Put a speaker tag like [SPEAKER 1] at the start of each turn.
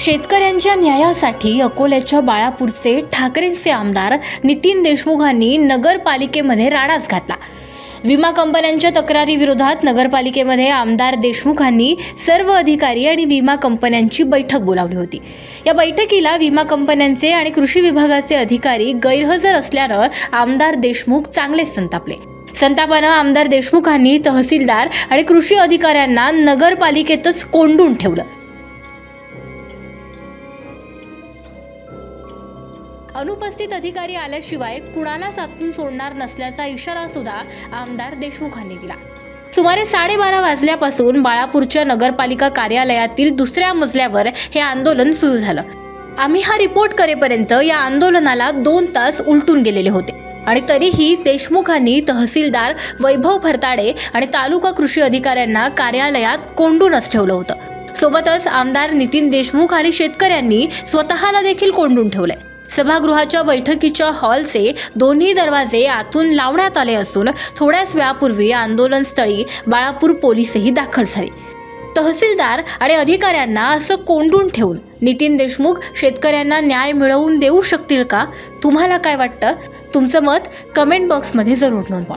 [SPEAKER 1] शेतकऱ्यांच्या न्यायासाठी अकोल्याच्या बाळापूरचे ठाकरेंचे आमदार नितीन देशमुखांनी नगरपालिकेमध्ये राडाच घातला। विमा कंपन्यांच्या तक्रारीविरोधात नगरपालिकेमध्ये आमदार देशमुखांनी सर्व अधिकारी आणि विमा कंपन्यांची बैठक बोलावली होती। या बैठकीला विमा कंपन्यांचे आणि कृषी विभागाचे अधिकारी गैरहजर असल्याने आमदार देशमुख चांगलेच संतापले। संतापाने आमदार देशमुखांनी तहसीलदार आणि कृषी अधिकाऱ्यांना नगरपालिकेतच कोंडून ठेवलं। अनुपस्थित अधिकारी आल्याशिवाय कुणालाच आतून सोडणार नसल्याचा इशारा सुद्धा आमदार देशमुखांनी दिला। सुमारे 12:30 वाजल्यापासून बाळापूरच्या नगरपालिका कार्यालयातील दुसऱ्या मजल्यावर हे आंदोलन सुरू झालं। आम्ही हा रिपोर्ट करेपर्यंत या आंदोलनाला 2 तास उलटून गेलेले होते आणि तरीही देशमुखांनी तहसीलदार वैभव फरताडे आणि तालुका कृषी अधिकाऱ्यांना कार्यालयात कोंडूनच ठेवलं होतं। सोबतच आमदार नितीन देशमुख आणि शेतकऱ्यांनी स्वतःला देखील कोंडून ठेवले। सभागृहाच्या बैठकीच्या हॉलचे दोन्ही दरवाजे आतून लावण्यात आले असून थोड्याच वेळापूर्वी आंदोलनस्थळी बाळापूर पोलीसही दाखल झाले। तहसीलदार आणि अधिकाऱ्यांना असं कोंडून ठेवून नितीन देशमुख शेतकऱ्यांना न्याय मिळवून देऊ शकतील का? तुम्हाला काय वाटतं? तुमचं मत कमेंट बॉक्समध्ये जरूर नोंदवा।